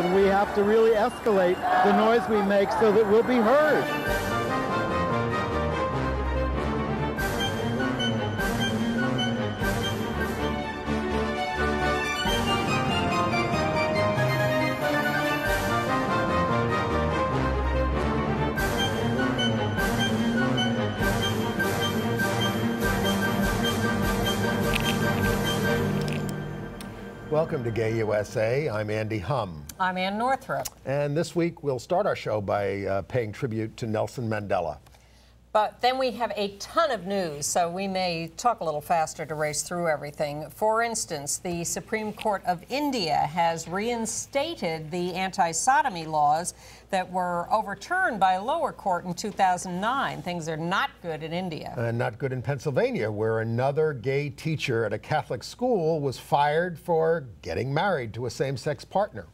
and we have to really escalate the noise we make so that we'll be heard. Welcome to Gay USA. I'm Andy Hum. I'm Ann Northrup. And this week we'll start our show by paying tribute to Nelson Mandela. But then we have a ton of news, so we may talk a little faster to race through everything. For instance, the Supreme Court of India has reinstated the anti-sodomy laws that were overturned by a lower court in 2009. Things are not good in India. And not good in Pennsylvania, where another gay teacher at a Catholic school was fired for getting married to a same-sex partner.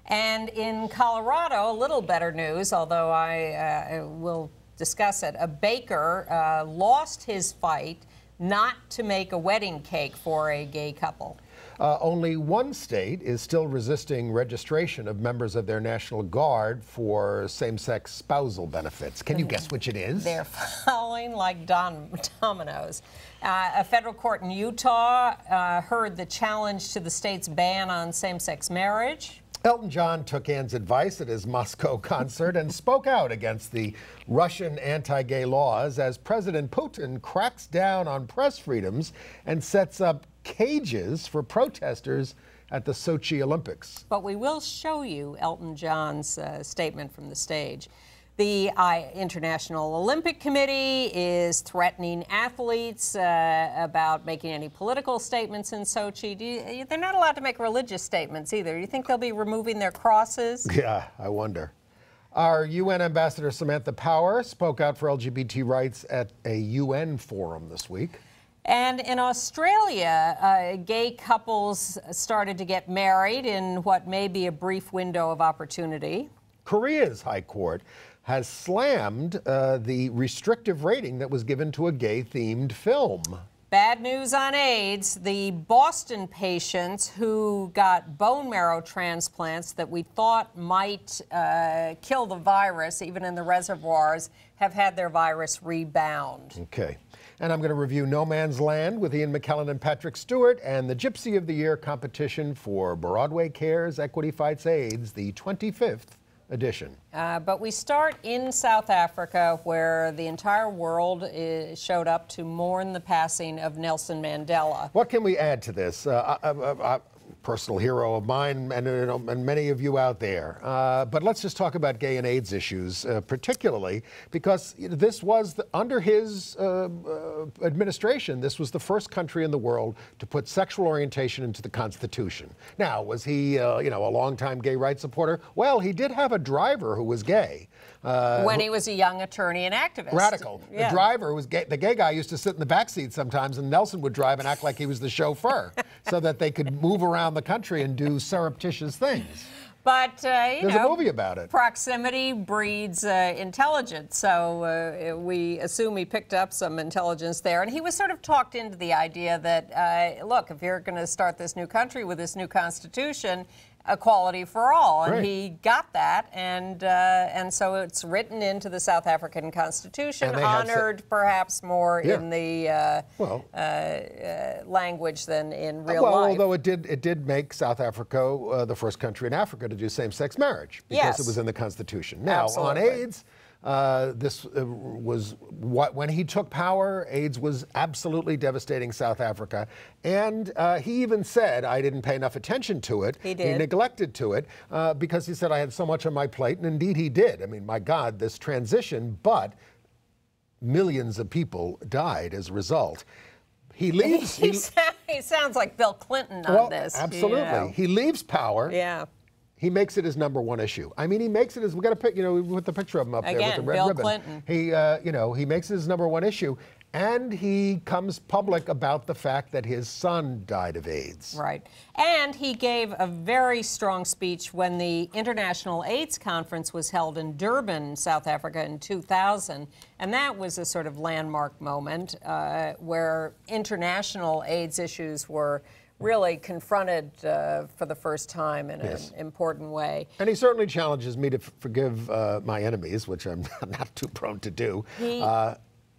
And in Colorado, a little better news, although I will discuss it. A baker lost his fight not to make a wedding cake for a gay couple. Only one state is still resisting registration of members of their National Guard for same-sex spousal benefits. Can you guess which it is? They're falling like dominoes. A federal court in Utah heard the challenge to the state's ban on same-sex marriage. Elton John took Ann's advice at his Moscow concert and spoke out against the Russian anti-gay laws as President Putin cracks down on press freedoms and sets up cages for protesters at the Sochi Olympics. But we will show you Elton John's statement from the stage. The International Olympic Committee is threatening athletes about making any political statements in Sochi. They're not allowed to make religious statements either. Do you think they'll be removing their crosses? Yeah, I wonder. Our UN Ambassador Samantha Power spoke out for LGBT rights at a UN forum this week. And in Australia, gay couples started to get married in what may be a brief window of opportunity. Korea's High Court has slammed the restrictive rating that was given to a gay-themed film. Bad news on AIDS. The Boston patients who got bone marrow transplants that we thought might kill the virus, even in the reservoirs, have had their virus rebound. Okay. And I'm going to review No Man's Land with Ian McKellen and Patrick Stewart and the Gypsy of the Year competition for Broadway Cares Equity Fights AIDS, the 25th edition. But we start in South Africa, where the entire world showed up to mourn the passing of Nelson Mandela. What can we add to this? Personal hero of mine and many of you out there. But let's just talk about gay and AIDS issues, particularly because this was, under his administration, this was the first country in the world to put sexual orientation into the Constitution. Now, was he, a longtime gay rights supporter? Well, he did have a driver who was gay. When he was a young attorney and activist. Radical. Yeah. The driver was gay. The gay guy used to sit in the back seat sometimes, and Nelson would drive and act like he was the chauffeur so that they could move around the country and do surreptitious things. But, there's a movie about it. Proximity breeds intelligence, so we assume he picked up some intelligence there. And he was sort of talked into the idea that, look, if you're going to start this new country with this new constitution, equality for all, and he got that, and so it's written into the South African Constitution, honored perhaps more in the language than in real life. Although it did make South Africa the first country in Africa to do same-sex marriage because it was in the Constitution. Now, on AIDS, this was when he took power, AIDS was absolutely devastating South Africa. And he even said, I didn't pay enough attention to it. He did. He neglected to it because he said, I had so much on my plate. And indeed he did. I mean, my God, this transition, but millions of people died as a result. He leaves. He sounds like Bill Clinton on this. Absolutely. You know. He leaves power. Yeah. He makes it his #1 issue. I mean, he makes it as, we got a pic, we put the picture of him up there with the red Bill ribbon. Clinton. He makes it his #1 issue, and he comes public about the fact that his son died of AIDS. Right. And he gave a very strong speech when the International AIDS Conference was held in Durban, South Africa in 2000. And that was a sort of landmark moment where international AIDS issues were really confronted for the first time in an important way. And he certainly challenges me to forgive my enemies, which I'm not too prone to do.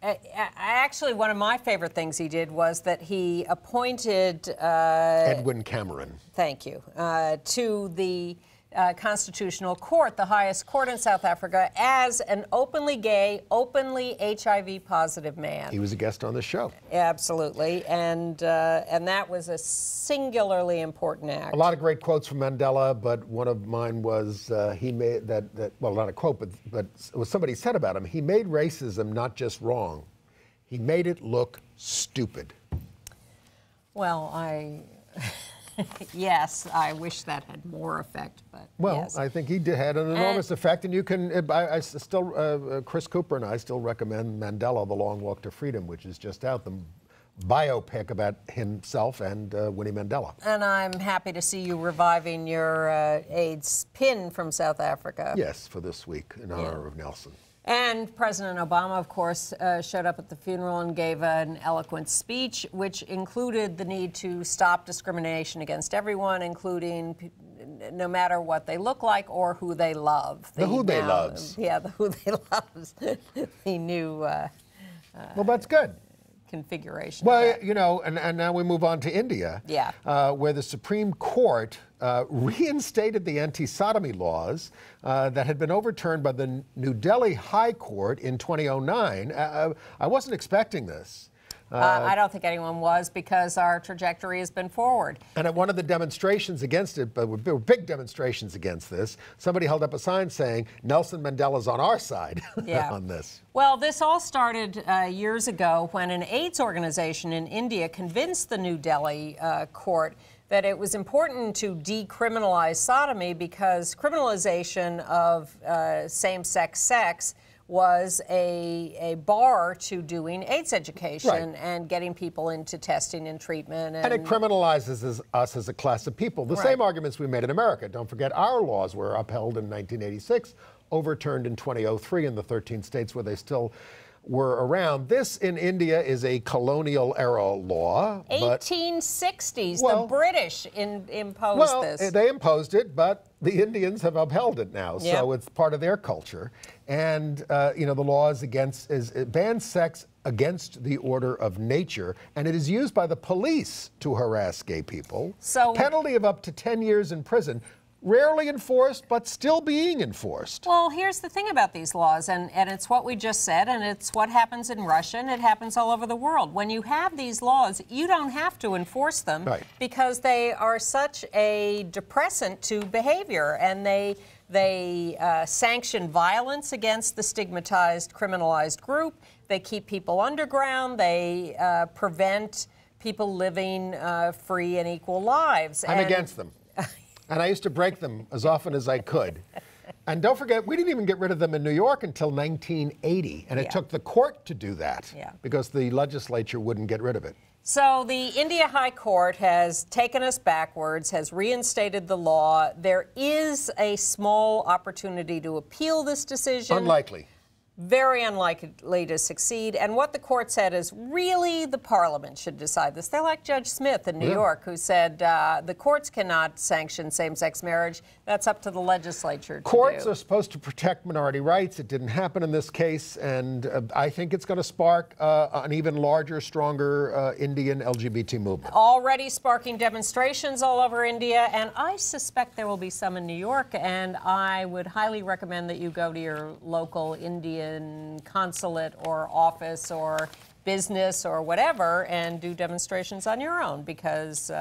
Actually, one of my favorite things he did was that he appointed Edwin Cameron. Thank you. To the Constitutional Court, the highest court in South Africa, as an openly gay, openly HIV-positive man. He was a guest on the show. Absolutely, and that was a singularly important act. A lot of great quotes from Mandela, but one of mine was he made that well, not a quote, but it was somebody said about him. He made racism not just wrong, he made it look stupid. Well, yes, I wish that had more effect, but well, yes. I think he had an enormous effect, and you can. I still, Chris Cooper and I still recommend Mandela: The Long Walk to Freedom, which is just out, the biopic about himself and Winnie Mandela. And I'm happy to see you reviving your AIDS pin from South Africa. Yes, for this week in honor of Nelson. And President Obama, of course, showed up at the funeral and gave an eloquent speech, which included the need to stop discrimination against everyone, including no matter what they look like or who they love. The who they loves. Yeah, the who they loves. The new well, that's good. Configuration. Well, you know, and now we move on to India, where the Supreme Court reinstated the anti-sodomy laws that had been overturned by the New Delhi High Court in 2009. I wasn't expecting this. I don't think anyone was, because our trajectory has been forward. And at one of the demonstrations against it, but there were big demonstrations against this, somebody held up a sign saying, Nelson Mandela's on our side on this. Well, this all started years ago when an AIDS organization in India convinced the New Delhi court that it was important to decriminalize sodomy because criminalization of same-sex sex was a bar to doing AIDS education and getting people into testing and treatment. And it criminalizes us as a class of people. The same arguments we made in America. Don't forget, our laws were upheld in 1986, overturned in 2003 in the 13 states where they still were around. This in India is a colonial era law. 1860s, the British imposed this. Well, they imposed it, but the Indians have upheld it now, so it's part of their culture. And you know, the law is it bans sex against the order of nature, and it is used by the police to harass gay people. So, penalty of up to 10 years in prison. Rarely enforced, but still being enforced. Well, here's the thing about these laws, and it's what we just said, and it's what happens in Russia, and it happens all over the world. When you have these laws, you don't have to enforce them because they are such a depressant to behavior, and they sanction violence against the stigmatized, criminalized group. They keep people underground. They prevent people living free and equal lives. I'm against them. And I used to break them as often as I could. And don't forget, we didn't even get rid of them in New York until 1980. And it took the court to do that because the legislature wouldn't get rid of it. So the India High Court has taken us backwards, has reinstated the law. There is a small opportunity to appeal this decision. Unlikely. Very unlikely to succeed. And what the court said is really the parliament should decide this. They're like Judge Smith in New York, who said the courts cannot sanction same-sex marriage. That's up to the legislature to do. Courts are supposed to protect minority rights. It didn't happen in this case. And I think it's going to spark an even larger, stronger Indian LGBT movement. Already sparking demonstrations all over India. And I suspect there will be some in New York. And I would highly recommend that you go to your local Indian consulate or office or business or whatever and do demonstrations on your own, because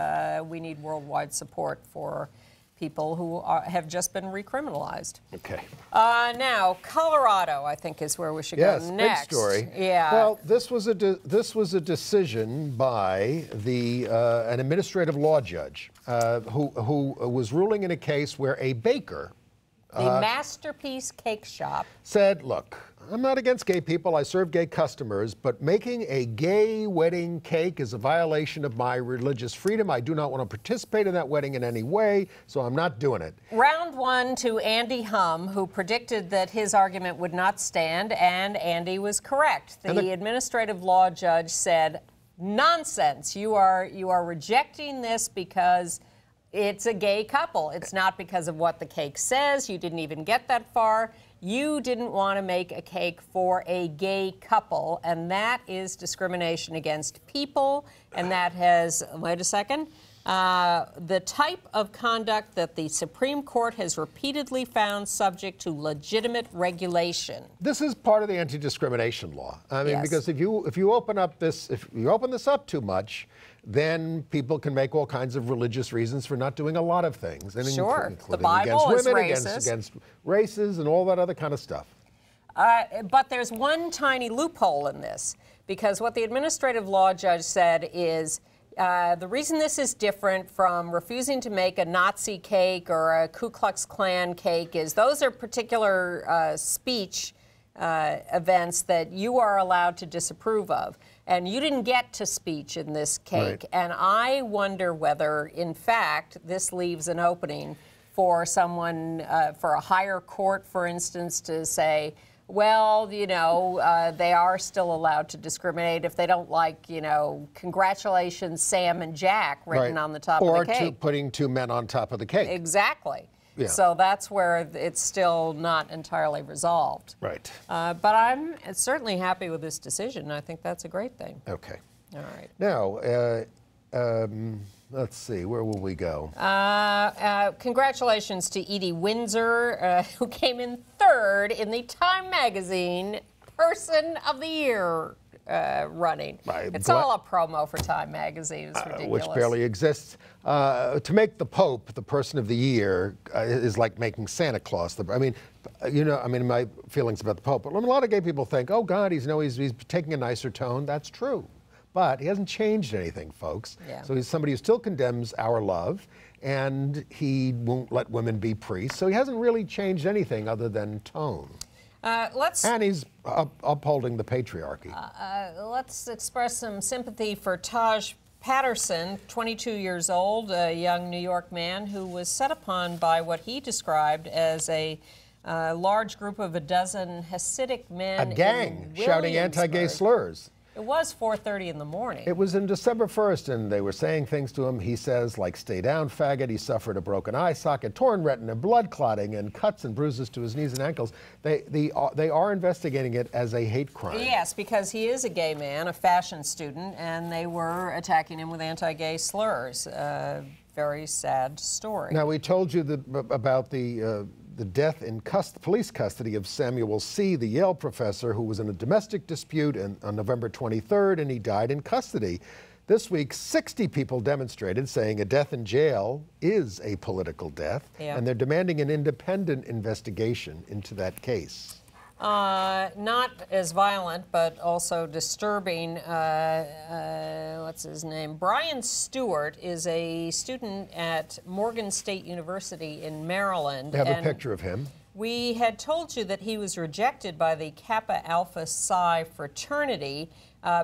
we need worldwide support for people who have just been recriminalized. Okay. Now, Colorado, I think, is where we should go next. Yes, big story. Yeah. Well, this was a decision by an administrative law judge who was ruling in a case where a baker, the Masterpiece Cake Shop, said, look, I'm not against gay people. I serve gay customers, but making a gay wedding cake is a violation of my religious freedom. I do not want to participate in that wedding in any way, so I'm not doing it. Round one to Andy Hum, who predicted that his argument would not stand, and Andy was correct. The administrative law judge said, nonsense. You are rejecting this because it's a gay couple. It's not because of what the cake says. You didn't even get that far. You didn't want to make a cake for a gay couple, and that is discrimination against people, and that has, wait a second, the type of conduct that the Supreme Court has repeatedly found subject to legitimate regulation. This is part of the anti-discrimination law. I mean, Yes. because if you open this up too much, then people can make all kinds of religious reasons for not doing a lot of things, and Sure. including The Bible against is women, racist. against races, and all that other kind of stuff. But there's one tiny loophole in this, because what the administrative law judge said is the reason this is different from refusing to make a Nazi cake or a Ku Klux Klan cake is those are particular speech events that you are allowed to disapprove of. And you didn't get to speech in this cake. Right. And I wonder whether, in fact, this leaves an opening for someone, for a higher court, for instance, to say, well, you know, they are still allowed to discriminate if they don't like, you know, congratulations, Sam and Jack written Right. on the top of the cake. Or putting two men on top of the cake. Exactly. Yeah. So that's where it's still not entirely resolved. Right. But I'm certainly happy with this decision. I think that's a great thing. Okay. All right. Now, let's see, where will we go? Congratulations to Edie Windsor, who came in third in the Time Magazine Person of the Year running. It's all a promo for Time Magazine. It's ridiculous. Which barely exists. To make the Pope the Person of the Year is like making Santa Claus. I mean, you know, I mean, my feelings about the Pope. A lot of gay people think, oh God, he's taking a nicer tone. That's true. But he hasn't changed anything, folks. Yeah. So he's somebody who still condemns our love, and he won't let women be priests. So he hasn't really changed anything other than tone. And he's upholding the patriarchy. Let's express some sympathy for Taj Patterson, 22 years old, a young New York man who was set upon by what he described as a large group of a dozen Hasidic men. A gang in shouting anti-gay Williamsburg. slurs. It was 4:30 in the morning. It was in December 1st, and they were saying things to him. He says, like, stay down, faggot. He suffered a broken eye socket, torn retina, blood clotting, and cuts and bruises to his knees and ankles. They are investigating it as a hate crime. Yes, because he is a gay man, a fashion student, and they were attacking him with anti-gay slurs. Very sad story. Now, we told you about the death in police custody of Samuel C., the Yale professor, who was in a domestic dispute on November 23rd, and he died in custody. This week, 60 people demonstrated, saying a death in jail is a political death, and they're demanding an independent investigation into that case. Not as violent, but also disturbing. What's his name? Brian Stewart is a student at Morgan State University in Maryland. They have a picture of him. We had told you that he was rejected by the Kappa Alpha Psi fraternity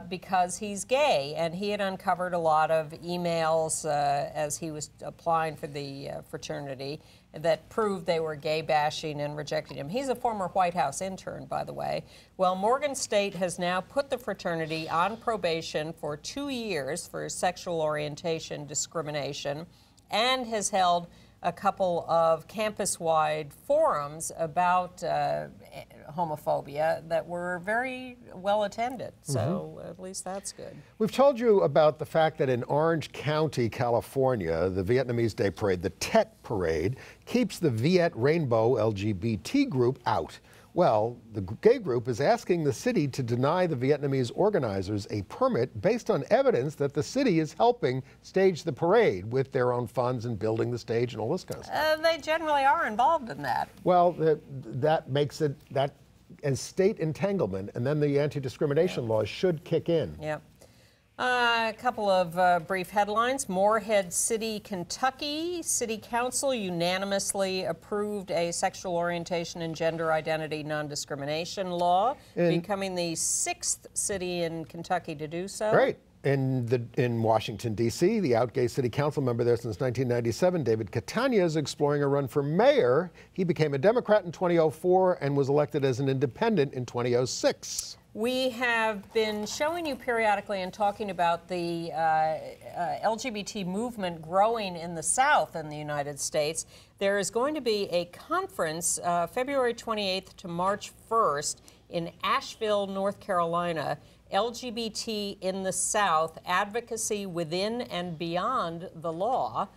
because he's gay, and he had uncovered a lot of emails as he was applying for the fraternity that proved they were gay bashing and rejecting him. He's a former White House intern, by the way. Well, Morgan State has now put the fraternity on probation for 2 years for sexual orientation discrimination, and has held a couple of campus-wide forums about homophobia that were very well attended. So at least that's good. We've told you about the fact that in Orange County, California, the Vietnamese Day Parade, the Tet Parade, keeps the Viet Rainbow LGBT group out. Well, the gay group is asking the city to deny the Vietnamese organizers a permit based on evidence that the city is helping stage the parade with their own funds and building the stage and all this kind of stuff. They generally are involved in that. Well, that makes it as state entanglement, and then the anti-discrimination laws should kick in. Yep. A couple of brief headlines. Morehead City, Kentucky. City Council unanimously approved a sexual orientation and gender identity non-discrimination law, becoming the 6th city in Kentucky to do so. Right. In Washington, D.C., the out-gay city council member there since 1997, David Catania, is exploring a run for mayor. He became a Democrat in 2004 and was elected as an independent in 2006. We have been showing you periodically and talking about the LGBT movement growing in the South in the United States. There is going to be a conference February 28th to March 1st in Asheville, North Carolina, LGBT in the South, Advocacy Within and Beyond the Law,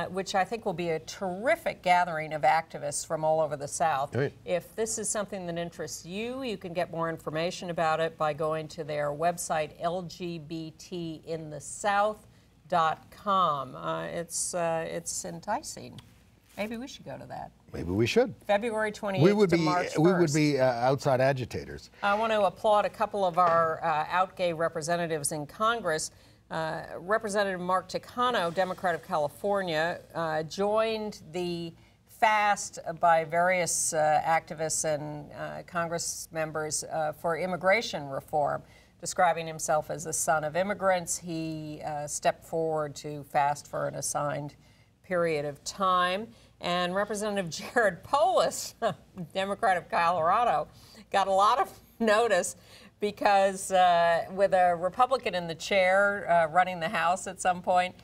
which I think will be a terrific gathering of activists from all over the South. Right. If this is something that interests you, you can get more information about it by going to their website, lgbtinthesouth.com. It's enticing. Maybe we should go to that. Maybe we should. February 28th to March 1st. We would be outside agitators. I want to applaud a couple of our out gay representatives in Congress. Representative Mark Takano, Democrat of California, joined the fast by various activists and Congress members for immigration reform. Describing himself as a son of immigrants, he stepped forward to fast for an assigned period of time. And Representative Jared Polis, Democrat of Colorado, got a lot of notice because with a Republican in the chair running the House at some point,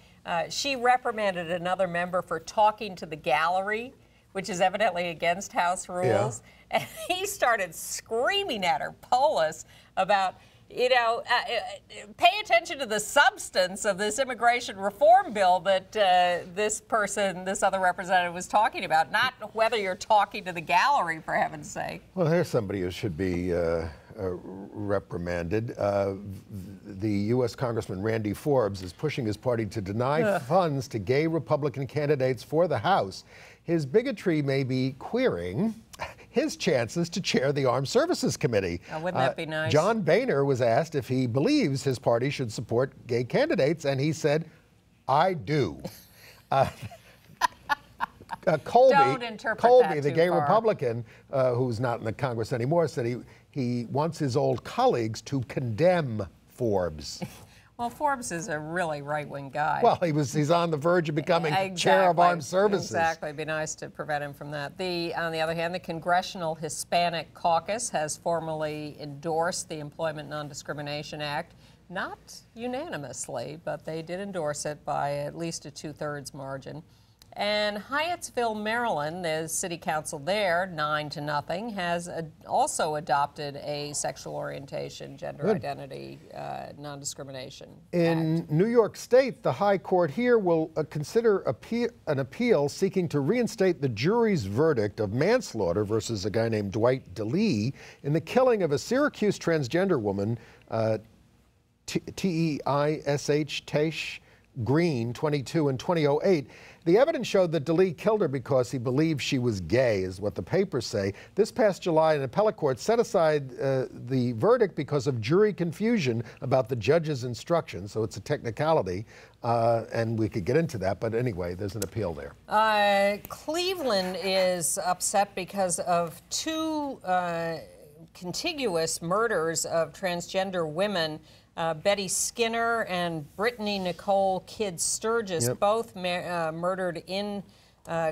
she reprimanded another member for talking to the gallery, which is evidently against House rules. Yeah. And he started screaming at her, Polis, about, you know, pay attention to the substance of this immigration reform bill that this other representative was talking about, not whether you're talking to the gallery, for heaven's sake. Well, here's somebody who should be reprimanded. The U.S. Congressman Randy Forbes is pushing his party to deny funds to gay Republican candidates for the House. His bigotry may be queering his chances to chair the Armed Services Committee. Oh, wouldn't that be nice? John Boehner was asked if he believes his party should support gay candidates, and he said, I do. Colby, the gay Republican, who's not in the Congress anymore, said he wants his old colleagues to condemn Forbes. Well, Forbes is a really right-wing guy. Well, he's on the verge of becoming chair of Armed Services. Exactly. It'd be nice to prevent him from that. On the other hand, the Congressional Hispanic Caucus has formally endorsed the Employment Non-Discrimination Act. Not unanimously, but they did endorse it by at least a 2/3 margin. And Hyattsville, Maryland, the city council there, 9-0, has also adopted a sexual orientation, gender identity, non-discrimination In New York State, the High Court here will consider an appeal seeking to reinstate the jury's verdict of manslaughter versus a guy named Dwight DeLee in the killing of a Syracuse transgender woman, Teish Green, 22, in 2008. The evidence showed that DeLee killed her because he believed she was gay, is what the papers say. This past July, an appellate court set aside the verdict because of jury confusion about the judge's instructions, so it's a technicality, and we could get into that, but anyway, there's an appeal there. Cleveland is upset because of two contiguous murders of transgender women. Betty Skinner and Brittany Nicole Kidd Sturgis, both murdered in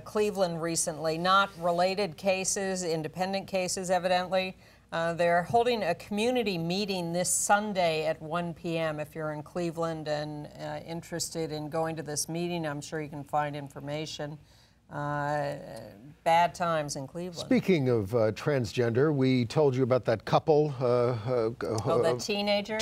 Cleveland recently. Not related cases, independent cases, evidently. They're holding a community meeting this Sunday at 1 p.m. If you're in Cleveland and interested in going to this meeting, I'm sure you can find information. Bad times in Cleveland. Speaking of transgender, we told you about that couple. The teenagers?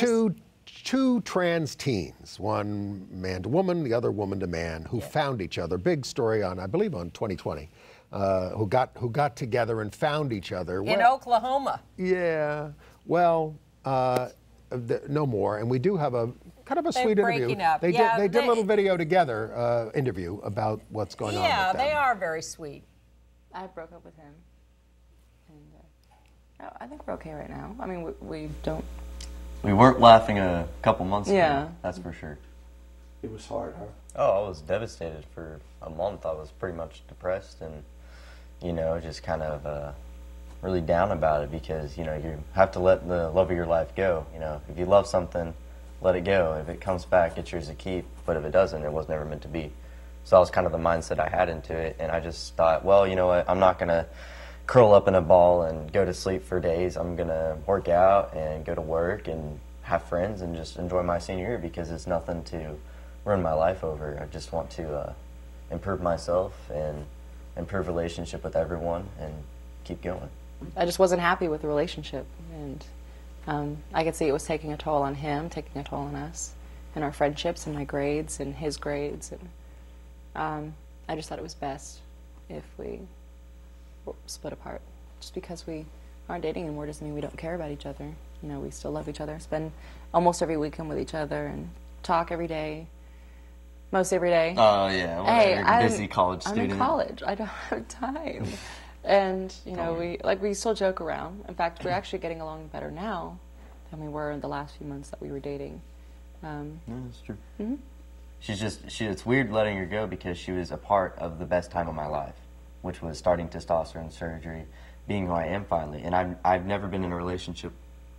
Two trans teens, one man to woman, the other woman to man, who found each other. Big story on, I believe, on 2020, who got together and found each other. In Oklahoma. Yeah. Well, no more. And we do have a kind of a sweet interview. Up. They did a little video together, interview about what's going on with them. Yeah, they are very sweet. I broke up with him. And I think we're okay right now. I mean, we don't... We weren't laughing a couple months ago, that's for sure. It was hard, huh? Oh, I was devastated for a month. I was pretty much depressed and, you know, just kind of really down about it because, you know, you have to let the love of your life go. You know, if you love something, let it go. If it comes back, it's yours to keep. But if it doesn't, it was never meant to be. So that was kind of the mindset I had into it. And I just thought, well, you know what, I'm not going to curl up in a ball and go to sleep for days. I'm going to work out and go to work and have friends and just enjoy my senior year, because it's nothing to run my life over. I just want to improve myself and improve relationship with everyone and keep going. I just wasn't happy with the relationship, and I could see it was taking a toll on him, taking a toll on us, and our friendships, and my grades, and his grades, and I just thought it was best if we split apart. Just because we aren't dating anymore doesn't mean we don't care about each other. You know, we still love each other, spend almost every weekend with each other, and talk every day, most every day. Oh, yeah. Well, hey, you're a busy college student. I'm in college. I don't have time. And, you know, we still joke around. In fact, we're actually getting along better now than we were in the last few months that we were dating. Yeah, that's true. Mm-hmm. It's weird letting her go, because she was a part of the best time of my life, which was starting testosterone surgery, being who I am finally. And I've never been in a relationship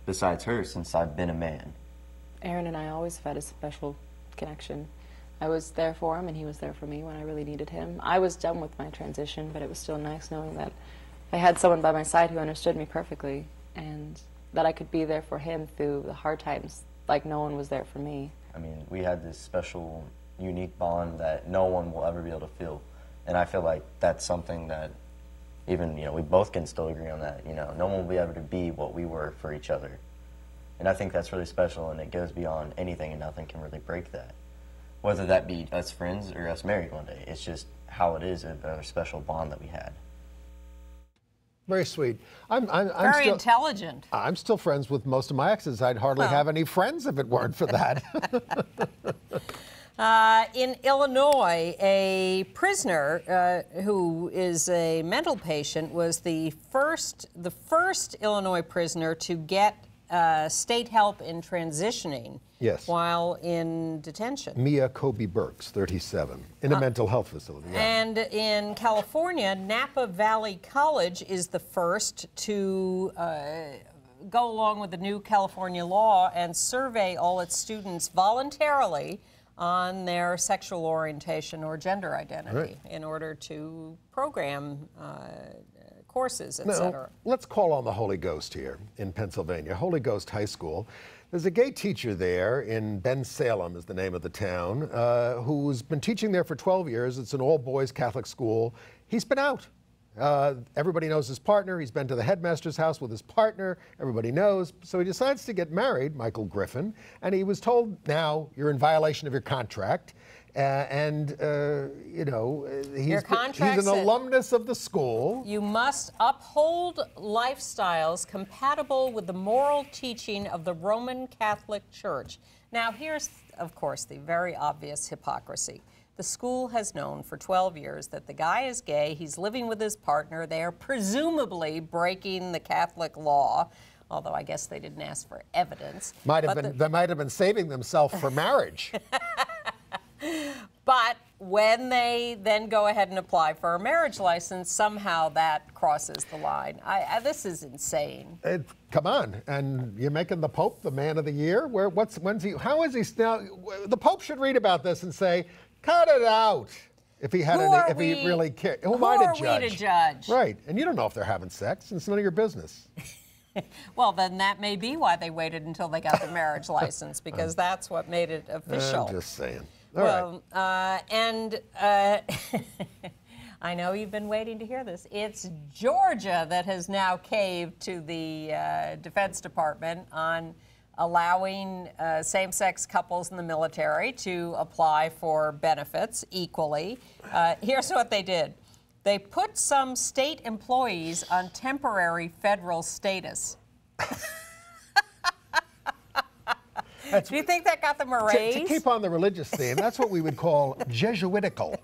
besides her since I've been a man. Aaron and I always have had a special connection. I was there for him, and he was there for me when I really needed him. I was done with my transition, but it was still nice knowing that I had someone by my side who understood me perfectly, and that I could be there for him through the hard times like no one was there for me. I mean, we had this special, unique bond that no one will ever be able to feel. And I feel like that's something that even, you know, we both can still agree on that. You know, no one will be able to be what we were for each other. And I think that's really special, and it goes beyond anything, and nothing can really break that. Whether that be us friends or us married one day. It's just how it is, a special bond that we had. Very sweet. I'm Very still intelligent. I'm still friends with most of my exes. I'd hardly have any friends if it weren't for that. In Illinois, a prisoner who is a mental patient was the first Illinois prisoner to get state help in transitioning. Yes. While in detention. Mia Kobe Burks, 37, in a mental health facility. Yeah. And in California, Napa Valley College is the first to go along with the new California law and survey all its students voluntarily on their sexual orientation or gender identity in order to program courses, etc. Let's call on the Holy Ghost here in Pennsylvania, Holy Ghost High School. There's a gay teacher there in Bensalem is the name of the town, who's been teaching there for 12 years. It's an all-boys Catholic school. He's been out. Everybody knows his partner. He's been to the headmaster's house with his partner. Everybody knows. So he decides to get married, Michael Griffin, and he was told, now you're in violation of your contract. You know, he's an alumnus of the school. You must uphold lifestyles compatible with the moral teaching of the Roman Catholic Church. Now, here's, of course, the very obvious hypocrisy. The school has known for 12 years that the guy is gay, he's living with his partner, they are presumably breaking the Catholic law, although I guess they didn't ask for evidence. They might have been saving themselves for marriage. But when they then go ahead and apply for a marriage license, somehow that crosses the line. This is insane. Come on, and you're making the Pope the man of the year? How is he now? The Pope should read about this and say, cut it out. If he really cared. Who am I to judge? Who are we to judge? Right, and you don't know if they're having sex, and it's none of your business. Well, then that may be why they waited until they got the marriage license, because that's what made it official. I'm just saying. All right. I know you've been waiting to hear this. It's Georgia that has now caved to the Defense Department on allowing same-sex couples in the military to apply for benefits equally. Here's what they did. They put some state employees on temporary federal status. Do you think that got them a raise? To keep on the religious theme, that's what we would call Jesuitical.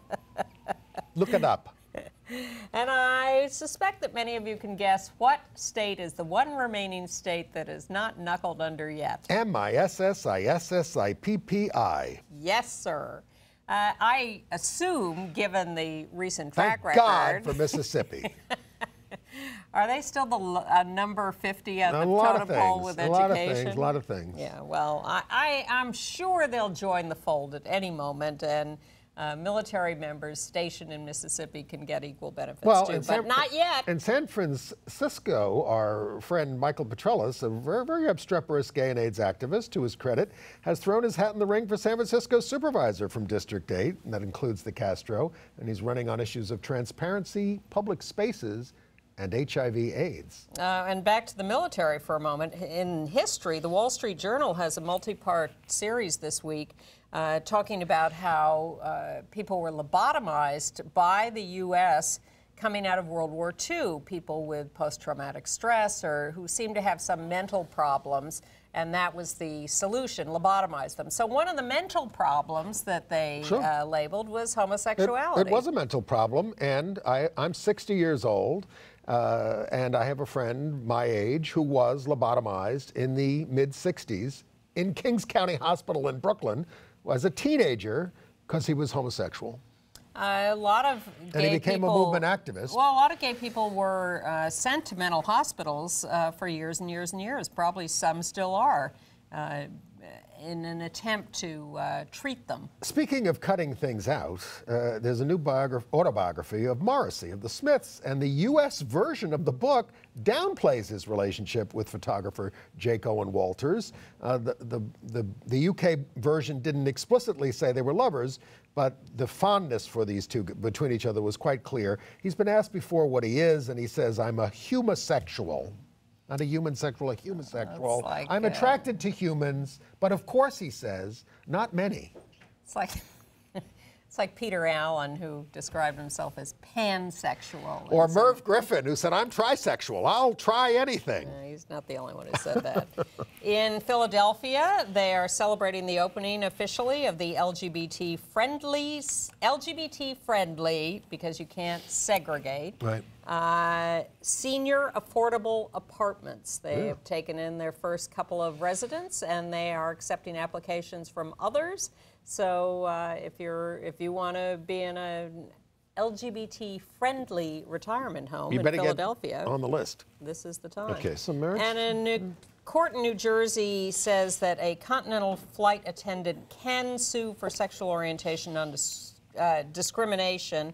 Look it up. And I suspect that many of you can guess what state is the one remaining state that is not knuckled under yet. Mississippi. Yes, sir. I assume, given the recent track record... Thank God for Mississippi. Are they still the number 50 on the totem pole with education? A lot of things. Yeah, well, I'm sure they'll join the fold at any moment, and military members stationed in Mississippi can get equal benefits too, but not yet. In San Francisco, our friend Michael Petrelis, a very, very obstreperous gay and AIDS activist, to his credit, has thrown his hat in the ring for San Francisco's supervisor from District 8, and that includes the Castro, and he's running on issues of transparency, public spaces, and HIV/AIDS. And back to the military for a moment. In history, the Wall Street Journal has a multi-part series this week talking about how people were lobotomized by the U.S. coming out of World War II, people with post-traumatic stress or who seemed to have some mental problems, and that was the solution, lobotomize them. So one of the mental problems that they labeled was homosexuality. It was a mental problem, and I'm 60 years old, and I have a friend my age who was lobotomized in the mid-60s in Kings County Hospital in Brooklyn as a teenager because he was homosexual. A lot of gay people... And he became a movement activist. Well, a lot of gay people were sent to mental hospitals for years and years and years. Probably some still are, in an attempt to treat them. Speaking of cutting things out, there's a new autobiography of Morrissey of the Smiths, and the U.S. version of the book downplays his relationship with photographer Jake Owen Walters. The UK version didn't explicitly say they were lovers, but the fondness for these two between each other was quite clear. He's been asked before what he is, and he says, "I'm a humasexual." Not a human sexual, a humasexual. Like, I'm attracted to humans, but of course, he says, not many. It's like it's like Peter Allen, who described himself as pansexual. Or Merv Griffin, who said, I'm trisexual. I'll try anything. He's not the only one who said that. In Philadelphia, they are celebrating the opening officially of the LGBT friendly, because you can't segregate. Right. Senior affordable apartments. They have taken in their first couple of residents, and they are accepting applications from others. So if you want to be in an LGBT-friendly retirement home in Philadelphia, get on the list. This is the time. Okay, so marriage. And a court in New Jersey says that a Continental flight attendant can sue for sexual orientation on discrimination.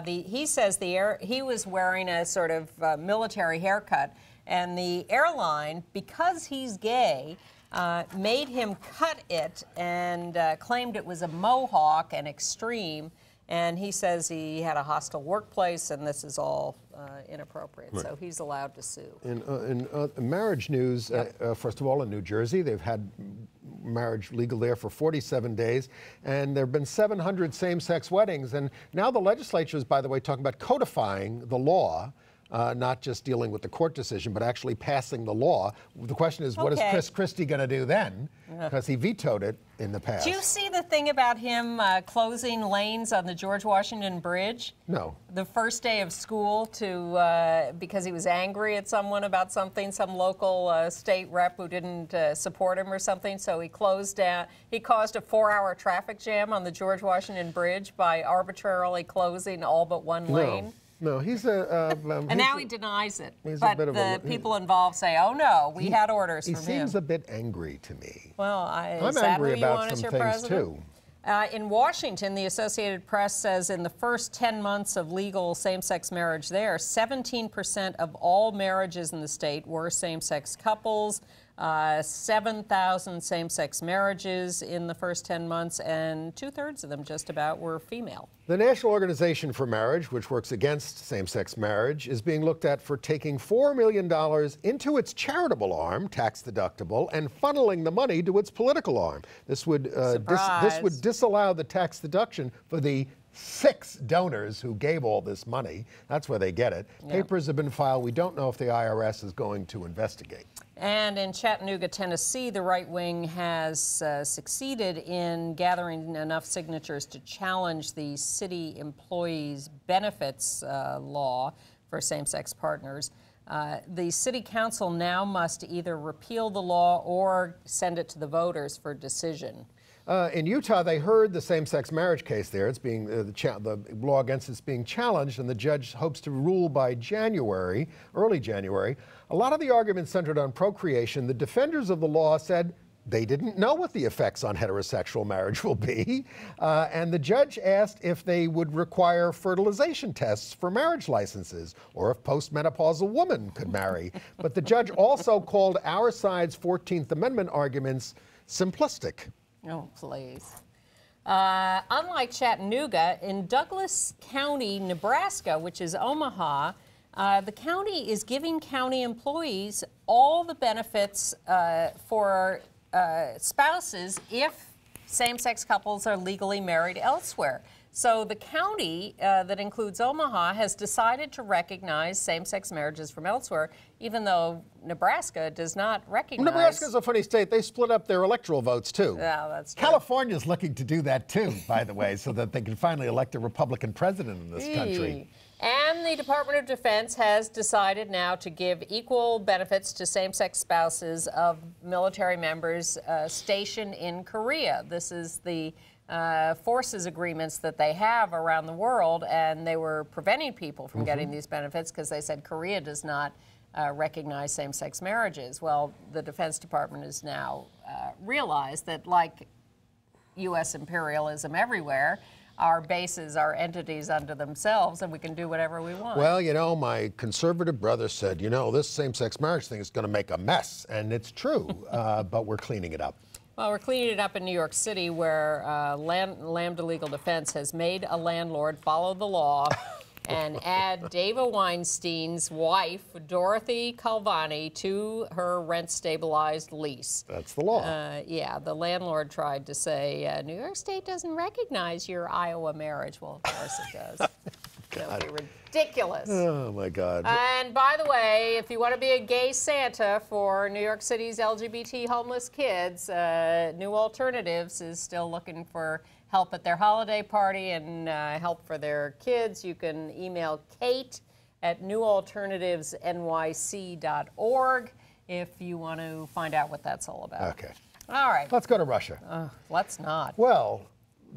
He says he was wearing a sort of military haircut, and the airline, because he's gay, made him cut it and claimed it was a mohawk and extreme. And he says he had a hostile workplace, and this is all inappropriate. Right. So he's allowed to sue. In marriage news, first of all, in New Jersey, they've had marriage legal there for 47 days, and there have been 700 same-sex weddings. And now the legislature is, by the way, talking about codifying the law. Not just dealing with the court decision, but actually passing the law. The question is, what is Chris Christie going to do then? Because he vetoed it in the past. Do you see the thing about him closing lanes on the George Washington Bridge? No. The first day of school because he was angry at someone about something, some local state rep who didn't support him or something, so he closed down. He caused a 4-hour traffic jam on the George Washington Bridge by arbitrarily closing all but one lane. No, he's and now he denies it. But the people involved say, "Oh no, we had orders from him." He seems a bit angry to me. Well, I'm angry about some things too. In Washington, the Associated Press says in the first 10 months of legal same-sex marriage there, 17% of all marriages in the state were same-sex couples. 7,000 same-sex marriages in the first 10 months, and 2/3 of them just about were female. The National Organization for Marriage, which works against same-sex marriage, is being looked at for taking $4 million into its charitable arm, tax-deductible, and funneling the money to its political arm. This would disallow the tax deduction for the 6 donors who gave all this money. That's where they get it. Yep. Papers have been filed. We don't know if the IRS is going to investigate. And in Chattanooga, Tennessee, the right wing has succeeded in gathering enough signatures to challenge the city employees' benefits law for same-sex partners. The city council now must either repeal the law or send it to the voters for decision. In Utah, they heard the same-sex marriage case there. It's being the law against it's being challenged, and the judge hopes to rule by early January. A lot of the arguments centered on procreation. The defenders of the law said they didn't know what the effects on heterosexual marriage will be. And the judge asked if they would require fertilization tests for marriage licenses or if postmenopausal women could marry. But the judge also called our side's 14th Amendment arguments simplistic. Oh, please. Unlike Chattanooga, in Douglas County, Nebraska, which is Omaha, the county is giving county employees all the benefits for spouses if same-sex couples are legally married elsewhere. So the county that includes Omaha has decided to recognize same-sex marriages from elsewhere, even though Nebraska does not recognize. Nebraska's a funny state. They split up their electoral votes, too. Yeah, that's true. California's looking to do that, too, by the way, so that they can finally elect a Republican president in this country. And the Department of Defense has decided now to give equal benefits to same-sex spouses of military members stationed in Korea. This is the forces agreements that they have around the world, and they were preventing people from getting these benefits because they said Korea does not recognize same-sex marriages. Well, the Defense Department has now realized that, like U.S. imperialism everywhere, our bases are entities unto themselves, and we can do whatever we want. Well, you know, my conservative brother said, you know, this same-sex marriage thing is going to make a mess, and it's true, but we're cleaning it up. Well, we're cleaning it up in New York City, where Lambda Legal Defense has made a landlord follow the law and add Dava Weinstein's wife, Dorothy Calvani, to her rent-stabilized lease. That's the law. Yeah, the landlord tried to say, New York State doesn't recognize your Iowa marriage. Well, of course it does. That would be ridiculous. Oh, my God. And by the way, if you want to be a gay Santa for New York City's LGBT homeless kids, New Alternatives is still looking for help at their holiday party and help for their kids. You can email Kate at newalternativesnyc.org if you want to find out what that's all about. Okay. All right. Let's go to Russia. Let's not. Well,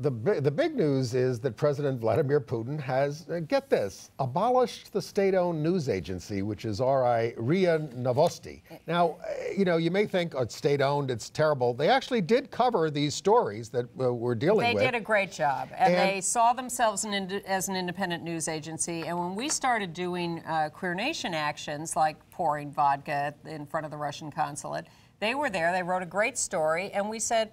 the big news is that President Vladimir Putin has, get this, abolished the state-owned news agency, which is RIA Novosti. Now, you know, you may think, oh, it's state-owned, it's terrible. They actually did cover these stories that we're dealing with. They did a great job, and they saw themselves as an independent news agency. And when we started doing Queer Nation actions, like pouring vodka in front of the Russian consulate, they were there, they wrote a great story, and we said,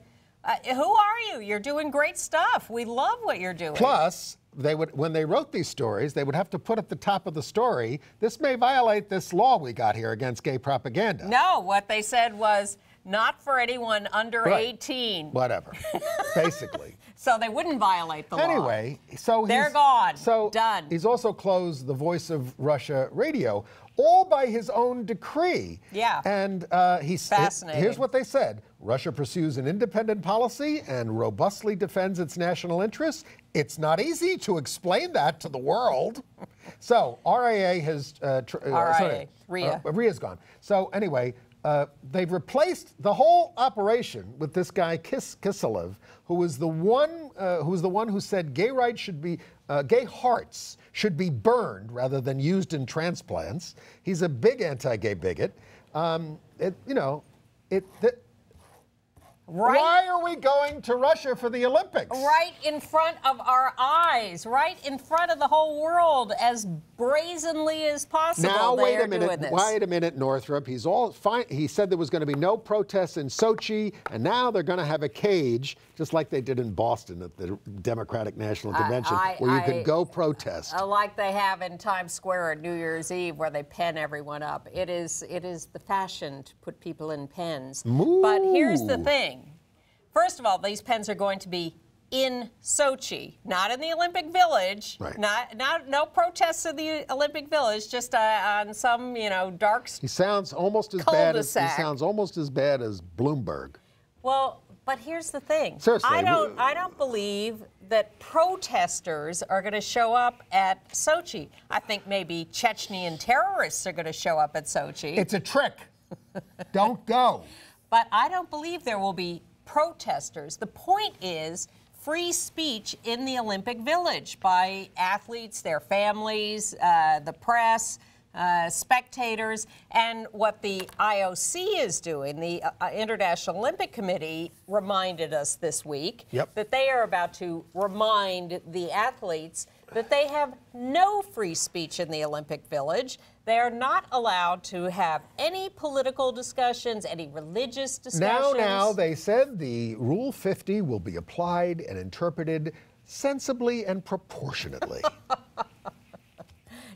who are you? You're doing great stuff. We love what you're doing. Plus, they would, when they wrote these stories, they would have to put at the top of the story, this may violate this law we got here against gay propaganda. No, what they said was, not for anyone under 18. Whatever, basically. So they wouldn't violate the law. Anyway, so they're gone. So done. He's also closed the Voice of Russia radio, all by his own decree. Yeah. And fascinating. Here's what they said: Russia pursues an independent policy and robustly defends its national interests. It's not easy to explain that to the world. So RIA has RIA's gone. So anyway. They've replaced the whole operation with this guy Kiselev, who was the one who said gay hearts should be burned rather than used in transplants. He's a big anti-gay bigot. Why are we going to Russia for the Olympics? Right in front of our eyes, right in front of the whole world, as brazenly as possible. Now, wait a minute, Northrop. He's all fine. He said there was going to be no protests in Sochi, and now they're going to have a cage, just like they did in Boston at the Democratic National Convention, where you could go protest. Like they have in Times Square at New Year's Eve, where they pen everyone up. It is the fashion to put people in pens. Moo. But here's the thing. First of all, these pens are going to be in Sochi, not in the Olympic Village. Right. No protests in the Olympic Village, just on some dark. He sounds almost as bad as Bloomberg. Well, but here's the thing. Seriously, I don't believe that protesters are going to show up at Sochi. I think maybe Chechnyan terrorists are going to show up at Sochi. It's a trick. Don't go. But I don't believe there will be protesters. The point is free speech in the Olympic Village by athletes, their families, the press, spectators. And what the IOC is doing, the International Olympic Committee reminded us this week that they are about to remind the athletes that they have no free speech in the Olympic Village. They are not allowed to have any political discussions, any religious discussions. Now, they said the Rule 50 will be applied and interpreted sensibly and proportionately.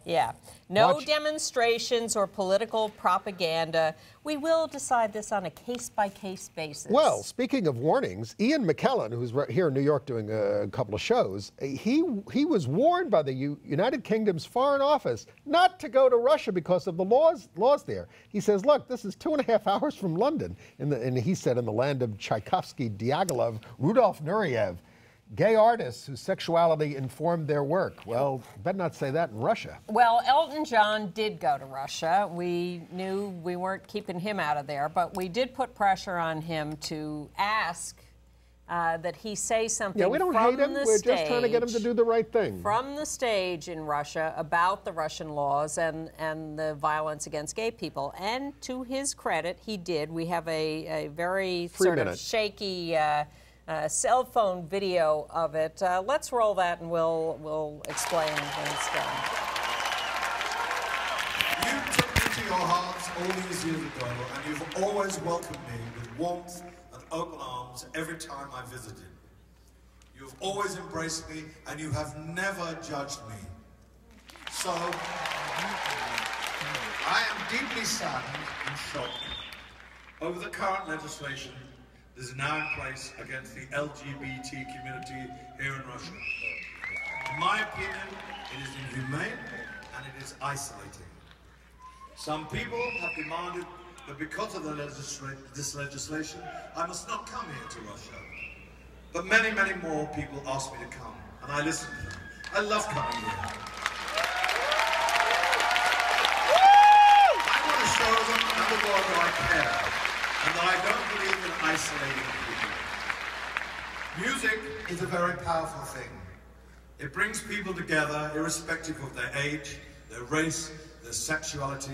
Yeah. No demonstrations or political propaganda. We will decide this on a case-by-case basis. Well, speaking of warnings, Ian McKellen, who's here in New York doing a couple of shows, he was warned by the United Kingdom's Foreign Office not to go to Russia because of the laws there. He says, look, this is 2.5 hours from London, and he said in the land of Tchaikovsky, Diaghilev, Rudolf Nureyev, gay artists whose sexuality informed their work. Well, better not say that in Russia. Well, Elton John did go to Russia. We knew we weren't keeping him out of there, but we did put pressure on him to ask that he say something. Yeah, we don't hate him. We're just trying to get him to do the right thing. From the stage in Russia about the Russian laws and the violence against gay people. And to his credit, he did. We have a very sort of shaky cell phone video of it. Let's roll that and we'll explain when it's done. You took me to your hearts all these years ago, and you've always welcomed me with warmth and open arms every time I visited. You have always embraced me, and you have never judged me. So, I am deeply saddened and shocked over the current legislation that is now in place against the LGBT community here in Russia. In my opinion, it is inhumane and it is isolating. Some people have demanded that because of this legislation, I must not come here to Russia. But many, many more people asked me to come, and I listened to them. I love coming here. I want to show them and the world that I care, and that I don't believe in isolating people. Music is a very powerful thing. It brings people together irrespective of their age, their race, their sexuality,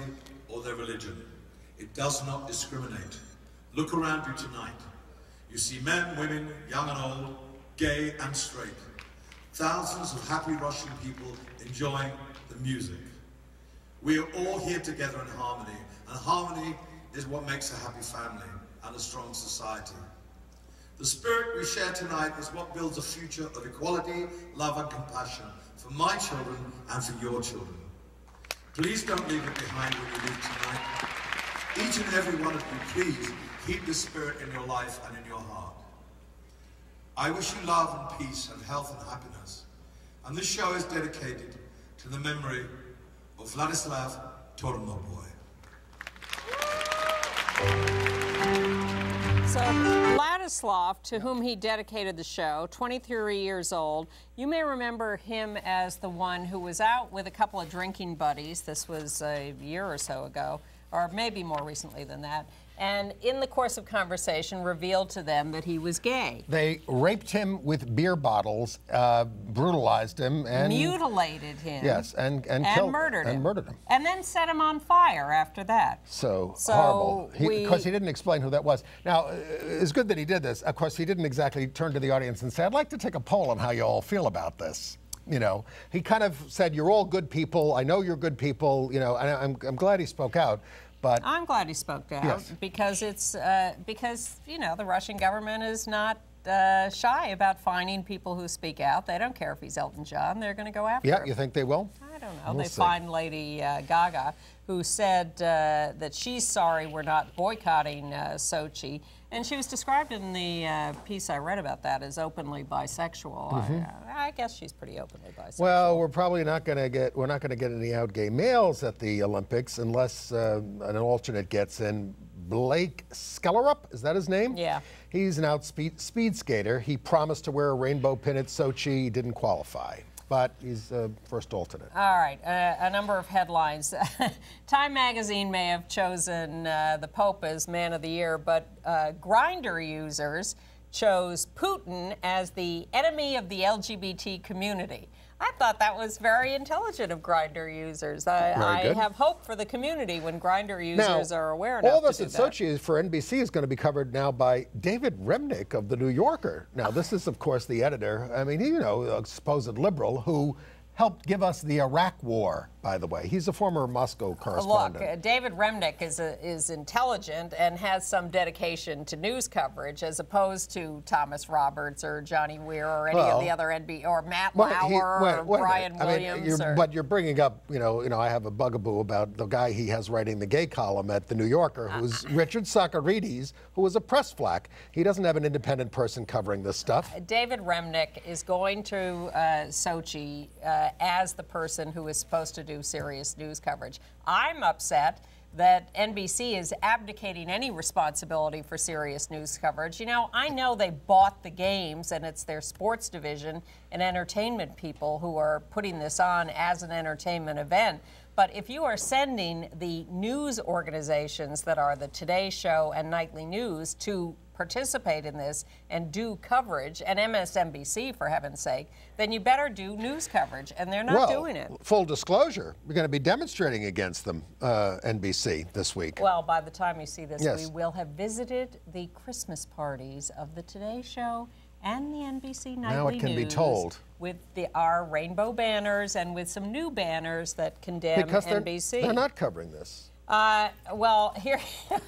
or their religion. It does not discriminate. Look around you tonight. You see men, women, young and old, gay and straight. Thousands of happy Russian people enjoying the music. We are all here together in harmony, and harmony is what makes a happy family and a strong society. The spirit we share tonight is what builds a future of equality, love and compassion for my children and for your children. Please don't leave it behind when you leave tonight. Each and every one of you, please keep this spirit in your life and in your heart. I wish you love and peace and health and happiness. And this show is dedicated to the memory of Vladislav Tornoboy. So Vladislav, to whom he dedicated the show, 23 years old, you may remember him as the one who was out with a couple of drinking buddies. This was a year or so ago, or maybe more recently than that, and in the course of conversation revealed to them that he was gay. They raped him with beer bottles, brutalized him, and mutilated him. Yes, and killed, murdered him. And murdered him. And then set him on fire after that. So horrible. Because he didn't explain who that was. Now, it's good that he did this. Of course, he didn't exactly turn to the audience and say, I'd like to take a poll on how you all feel about this. You know, he kind of said, you're all good people. I know you're good people. You know, and I'm glad he spoke out. But I'm glad he spoke out because it's because you know the Russian government is not shy about fining people who speak out. They don't care if he's Elton John; they're going to go after him. Yeah, you think they will? I don't know. They fined Lady Gaga, who said that she's sorry we're not boycotting Sochi, and she was described in the piece I read about that as openly bisexual. I guess she's pretty openly bisexual. Well, we're probably not going to get any out gay males at the Olympics unless an alternate gets in. Blake Skellerup, is that his name? Yeah. He's an speed skater. He promised to wear a rainbow pin at Sochi. He didn't qualify, but he's first alternate. All right, a number of headlines. Time magazine may have chosen the Pope as Man of the Year, but Grindr users chose Putin as the enemy of the LGBT community. I thought that was very intelligent of Grindr users. I have hope for the community when Grindr users are aware enough all this to at do that. Sochi for NBC is going to be covered now by David Remnick of The New Yorker. Now, this is, of course, the editor, I mean, you know, a supposed liberal who helped give us the Iraq War, by the way. He's a former Moscow correspondent. Look, David Remnick is intelligent and has some dedication to news coverage, as opposed to Thomas Roberts or Johnny Weir or any of the other NBC, or Matt Lauer or Brian Williams. But you're bringing up, you know, I have a bugaboo about the guy he has writing the gay column at The New Yorker, who's Richard Sakarides, who is a press flack. He doesn't have an independent person covering this stuff. David Remnick is going to Sochi as the person who is supposed to do serious news coverage. I'm upset that NBC is abdicating any responsibility for serious news coverage. You know, I know they bought the games and it's their sports division and entertainment people who are putting this on as an entertainment event. But if you are sending the news organizations that are the Today Show and Nightly News to participate in this and do coverage, and MSNBC for heaven's sake, then you better do news coverage, and they're not doing it. Full disclosure, we're going to be demonstrating against them, NBC, this week. Well, by the time you see this, we will have visited the Christmas parties of the Today Show and the NBC Nightly News. Now it can be told. With our rainbow banners and with some new banners that condemn NBC. They're not covering this. Well, here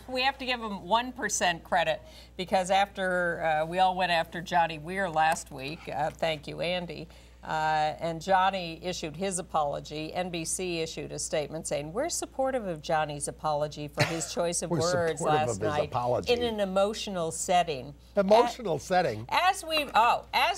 we have to give them 1% credit, because after we all went after Johnny Weir last week, thank you, Andy, and Johnny issued his apology. NBC issued a statement saying, "We're supportive of Johnny's apology for his choice of words last night in an emotional setting." Emotional setting. As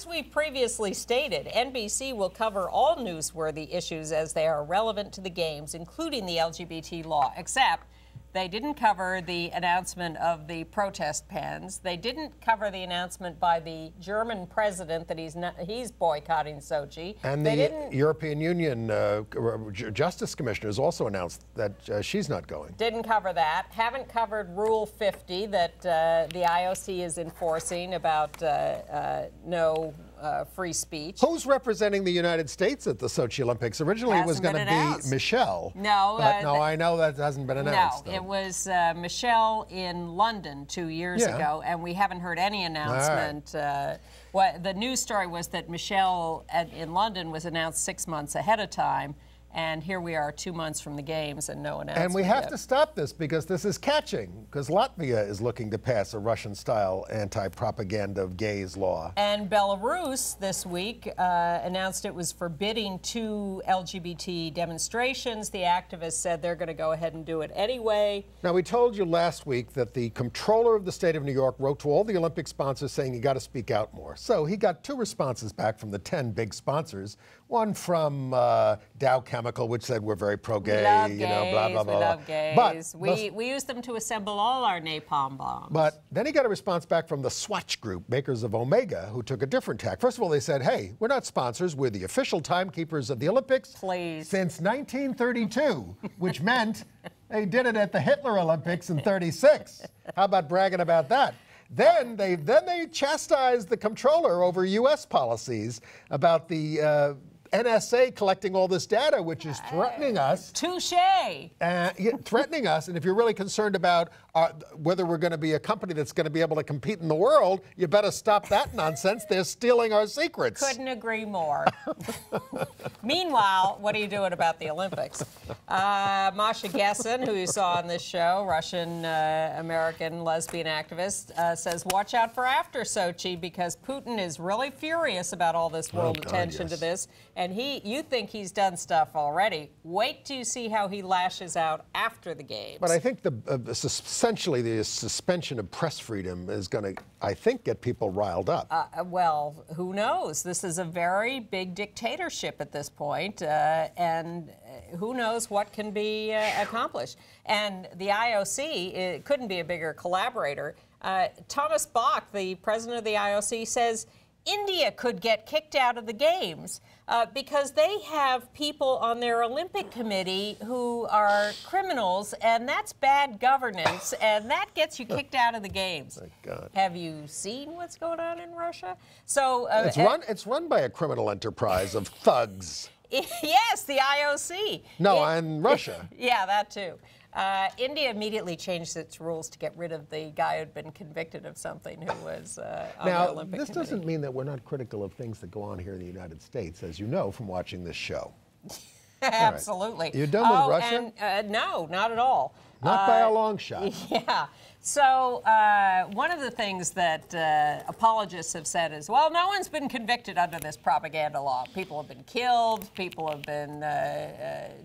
we previously stated, NBC will cover all newsworthy issues as they are relevant to the games, including the LGBT law, except they didn't cover the announcement of the protest pens. They didn't cover the announcement by the German president that he's boycotting Sochi. And the European Union Justice Commissioner has also announced that she's not going. Didn't cover that. Haven't covered Rule 50 that the IOC is enforcing about no free speech. Who's representing the United States at the Sochi Olympics? Originally it was going to be Michelle. No. But no, I know that hasn't been announced. No, it was Michelle in London 2 years ago, and we haven't heard any announcement. The news story was that Michelle in London was announced 6 months ahead of time. And here we are 2 months from the games and no announcement. And we have to stop this because this is catching, because Latvia is looking to pass a Russian-style anti-propaganda of gays law. And Belarus this week announced it was forbidding 2 LGBT demonstrations. The activists said they're going to go ahead and do it anyway. Now, we told you last week that the comptroller of the state of New York wrote to all the Olympic sponsors saying you got to speak out more. So he got 2 responses back from the 10 big sponsors. One from Dow Chemical, which said we're very pro-gay, blah, blah, blah. We love gays. But we use them to assemble all our napalm bombs. But then he got a response back from the Swatch Group, makers of Omega, who took a different tack. First of all, they said, hey, we're not sponsors. We're the official timekeepers of the Olympics since 1932, which meant they did it at the Hitler Olympics in '36. How about bragging about that? Then they chastised the comptroller over U.S. policies about the NSA collecting all this data, which is threatening us. Touché. Threatening us, and if you're really concerned about whether we're going to be a company that's going to be able to compete in the world, you better stop that nonsense. They're stealing our secrets. Couldn't agree more. Meanwhile, what are you doing about the Olympics? Masha Gessen, who you saw on this show, Russian-American lesbian activist, says, watch out for after Sochi because Putin is really furious about all this world attention to this. And you think he's done stuff already. Wait till you see how he lashes out after the games. But I think essentially the suspension of press freedom is going to, I think, get people riled up. Well, who knows? This is a very big dictatorship at this point, and who knows what can be accomplished. And the IOC, it couldn't be a bigger collaborator. Thomas Bach, the president of the IOC, says India could get kicked out of the games. because they have people on their Olympic committee who are criminals, and that's bad governance, and that gets you kicked out of the games. Thank God. Have you seen what's going on in Russia? So it's run by a criminal enterprise of thugs. Yes, the IOC. No, and Russia. Yeah, that too. India immediately changed its rules to get rid of the guy who'd been convicted of something who was on the Olympic this committee. doesn't mean that we're not critical of things that go on here in the United States, as you know from watching this show. Absolutely. Right. You done with Russia? And, no, not at all. Not by a long shot. Yeah. So one of the things that apologists have said is, well, no one's been convicted under this propaganda law. People have been killed, people have been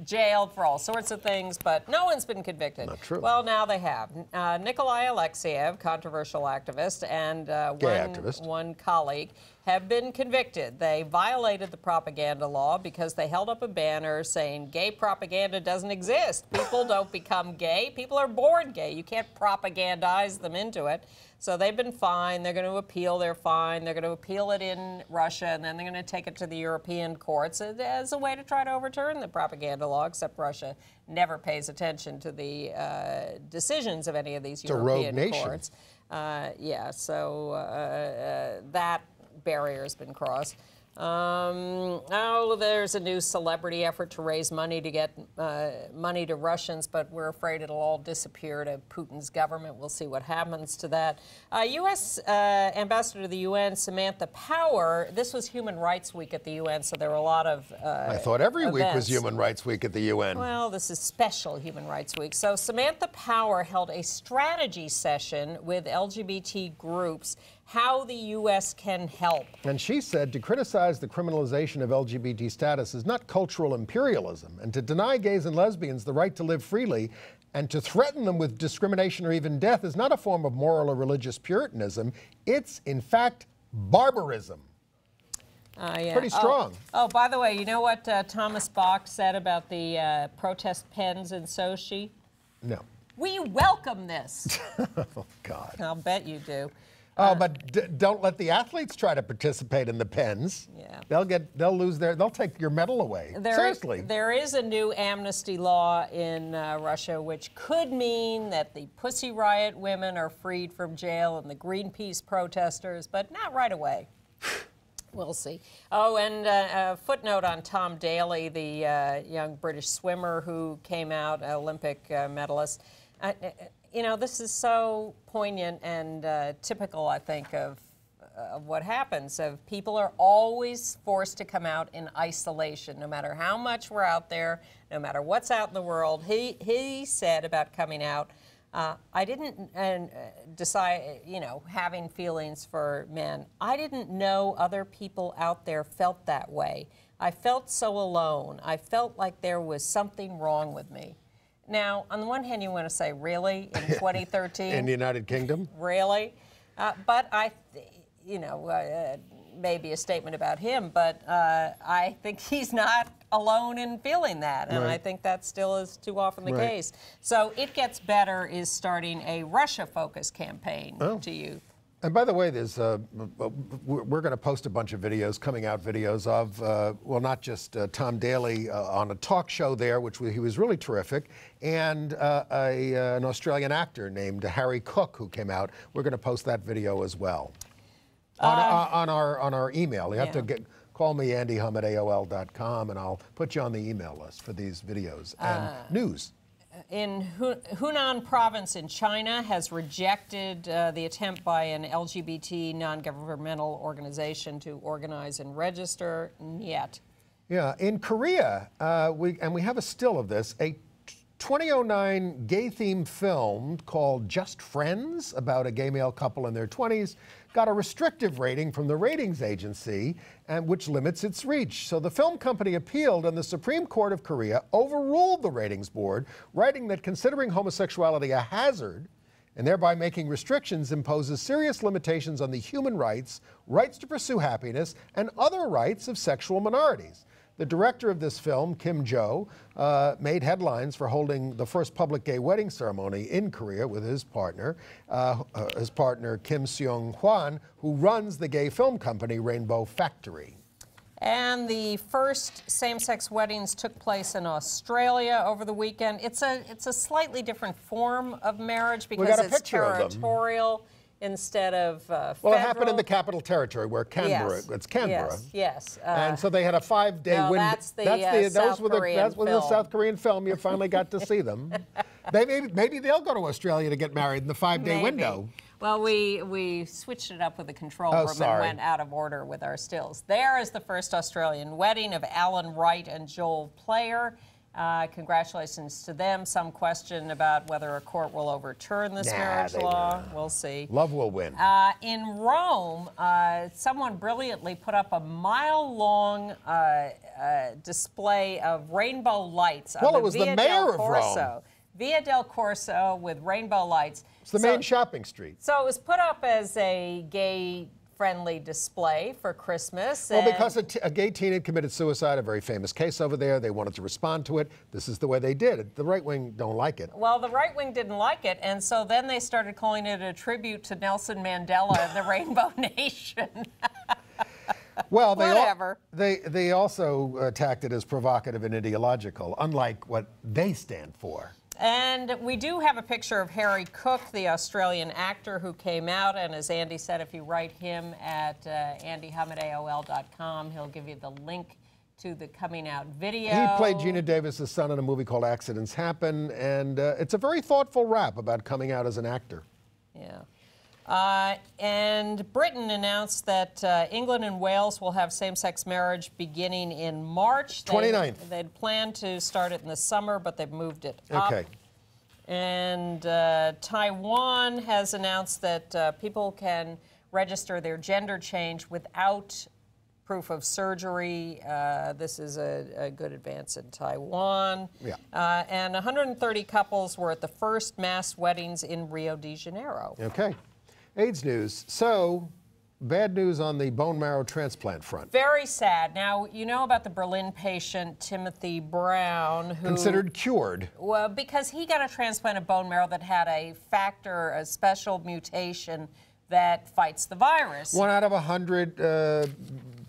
jailed for all sorts of things, but no one's been convicted. Not true. Well, now they have. Nikolai Alexeyev, controversial activist, and one colleague have been convicted. They violated the propaganda law because they held up a banner saying gay propaganda doesn't exist. People don't become gay. People are born gay. You can't propagandize them into it. So they've been fined. They're going to appeal their fine. They're going to appeal it in Russia, and then they're going to take it to the European courts as a way to try to overturn the propaganda law, except Russia never pays attention to the decisions of any of these European courts. Yeah, so that barrier has been crossed. There's a new celebrity effort to raise money to get money to Russians, but we're afraid it'll all disappear to Putin's government. We'll see what happens to that. U.S. Ambassador to the UN, Samantha Power, this was Human Rights Week at the UN, so there were a lot of I thought every week was Human Rights Week at the UN. Well, this is special Human Rights Week. So Samantha Power held a strategy session with LGBT groups, how the U.S. can help. And she said to criticize the criminalization of LGBT status is not cultural imperialism, and to deny gays and lesbians the right to live freely and to threaten them with discrimination or even death is not a form of moral or religious puritanism. It's, in fact, barbarism. Yeah. Pretty strong. Oh, by the way, you know what Thomas Bach said about the protest pens in Sochi? No. We welcome this. Oh, God. I'll bet you do. Oh, but don't let the athletes try to participate in the pens. Yeah. They'll take your medal away. Seriously. There is a new amnesty law in Russia which could mean that the Pussy Riot women are freed from jail and the Greenpeace protesters, but not right away. We'll see. Oh, and a footnote on Tom Daley, the young British swimmer who came out, Olympic medalist. You know, this is so poignant and typical, I think, of what happens. People are always forced to come out in isolation, no matter how much we're out there, no matter what's out in the world. He said about coming out, I didn't decide, you know, having feelings for men. I didn't know other people out there felt that way. I felt so alone. I felt like there was something wrong with me. Now, on the one hand, you want to say, really, in 2013? In the United Kingdom? Really? But maybe a statement about him, but I think he's not alone in feeling that, and right. I think that still is too often the case. So It Gets Better is starting a Russia-focused campaign to youth. And by the way, there's we're going to post a bunch of videos, coming out videos of, well, not just Tom Daley on a talk show there, which he was really terrific, and an Australian actor named Harry Cook who came out. We're going to post that video as well on our email. You have to call me, andyhum@aol.com, and I'll put you on the email list for these videos and news. In Hunan province in China has rejected the attempt by an LGBT non-governmental organization to organize and register yet. Yeah, in Korea, we have a still of this, a 2009 gay-themed film called Just Friends about a gay male couple in their 20s got a restrictive rating from the ratings agency, which limits its reach. So the film company appealed, and the Supreme Court of Korea overruled the ratings board, writing that considering homosexuality a hazard and thereby making restrictions imposes serious limitations on the human rights to pursue happiness, and other rights of sexual minorities. The director of this film, Kim Jo, made headlines for holding the first public gay wedding ceremony in Korea with his partner Kim Seong-hwan, who runs the gay film company Rainbow Factory. And the first same-sex weddings took place in Australia over the weekend. It's a slightly different form of marriage because it's territorial instead of federal. Well, it happened in the Capital Territory, where Canberra. Yes. It's Canberra. Yes. And so they had a 5-day window. That's the South Korean film. The South Korean film. You finally got to see them. Maybe they'll go to Australia to get married in the 5-day window. Well, we switched it up with the control room and went out of order with our stills. There is the first Australian wedding of Alan Wright and Joel Player. Congratulations to them. Some question about whether a court will overturn this marriage law. We'll see. Love will win. In Rome, someone brilliantly put up a mile-long display of rainbow lights on it was the mayor of Rome. Via del Corso with rainbow lights. It's the main shopping street. So it was put up as a gay-friendly display for Christmas. Well, because a gay teen had committed suicide, a very famous case over there. They wanted to respond to it. This is the way they did it. The right wing don't like it. Well, the right wing didn't like it, and so then they started calling it a tribute to Nelson Mandela and the Rainbow Nation. Well, they also attacked it as provocative and ideological, unlike what they stand for. And we do have a picture of Harry Cook, the Australian actor who came out, and as Andy said, if you write him at andyhum@aol.com, he'll give you the link to the coming out video. He played Gina Davis's son in a movie called Accidents Happen, and it's a very thoughtful rap about coming out as an actor. Yeah. And Britain announced that England and Wales will have same-sex marriage beginning in March. 29th. They'd planned to start it in the summer, but they've moved it up. Okay. And Taiwan has announced that people can register their gender change without proof of surgery. This is a good advance in Taiwan. Yeah. And 130 couples were at the first mass weddings in Rio de Janeiro. Okay. AIDS news. So, bad news on the bone marrow transplant front. Very sad. Now, you know about the Berlin patient, Timothy Brown, who... Considered cured. Well, because he got a transplant of bone marrow that had a special mutation that fights the virus. 1 out of 100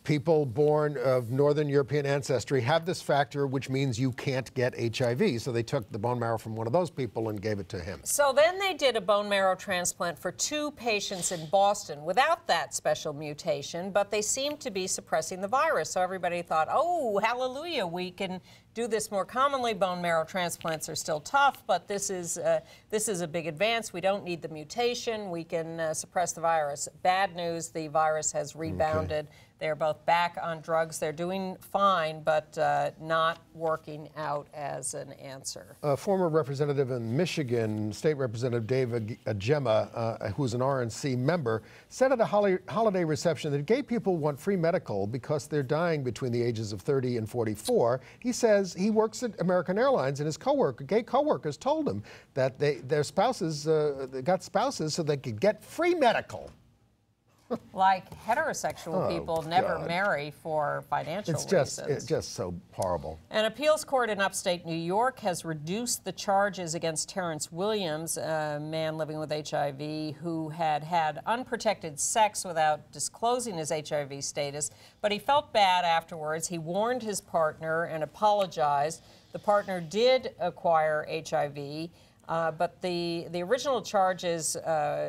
people born of Northern European ancestry have this factor, which means you can't get HIV. So they took the bone marrow from one of those people and gave it to him. So then they did a bone marrow transplant for 2 patients in Boston without that special mutation, but they seemed to be suppressing the virus. So everybody thought, oh, hallelujah, we can do this more commonly. Bone marrow transplants are still tough, but this is a big advance. We don't need the mutation. We can suppress the virus. Bad news, the virus has rebounded. Okay. They're both back on drugs. They're doing fine, but not working out as an answer. A former representative in Michigan, State Representative Dave Agema, who's an RNC member, said at a holiday reception that gay people want free medical because they're dying between the ages of 30 and 44. He says he works at American Airlines, and his gay coworkers told him that their spouses they got spouses so they could get free medical. Like heterosexual people never marry for financial reasons. It's just so horrible. An appeals court in upstate New York has reduced the charges against Terrence Williams, a man living with HIV who had unprotected sex without disclosing his HIV status, but he felt bad afterwards. He warned his partner and apologized. The partner did acquire HIV. But the original charges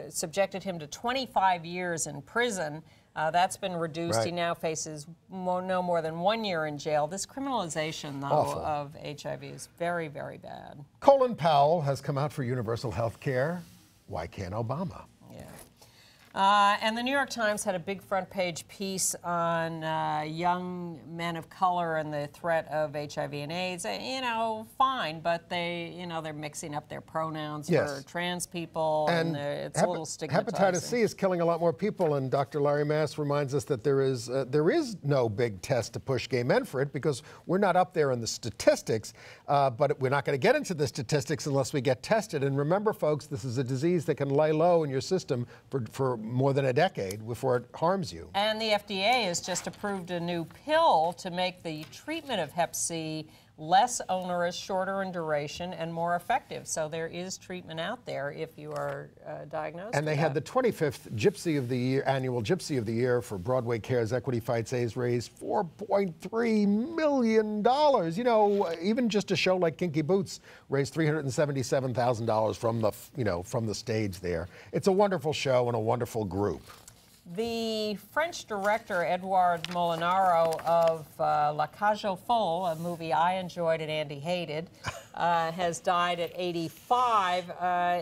subjected him to 25 years in prison. That's been reduced. Right. He now faces no more than 1 year in jail. This criminalization, though, of HIV is very, very bad. Colin Powell has come out for universal health care. Why can't Obama? Yeah. And the New York Times had a big front page piece on young men of color and the threat of HIV and AIDS. You know, fine, but they're mixing up their pronouns for trans people, and it's a little stigmatizing. Hepatitis C is killing a lot more people, and Dr. Larry Mass reminds us that there is no big test to push gay men for it because we're not up there in the statistics, but we're not going to get into the statistics unless we get tested. And remember, folks, this is a disease that can lay low in your system for more than a decade before it harms you. And the FDA has just approved a new pill to make the treatment of Hep C less onerous, shorter in duration, and more effective. So there is treatment out there if you are diagnosed. And they had the 25th Gypsy of the Year, annual Gypsy of the Year for Broadway Cares Equity Fights AIDS raised $4.3 million. You know, even just a show like Kinky Boots raised $377,000 from the, from the stage there. It's a wonderful show and a wonderful group. The French director, Edouard Molinaro, of La Cage aux Folles, a movie I enjoyed and Andy hated, has died at 85.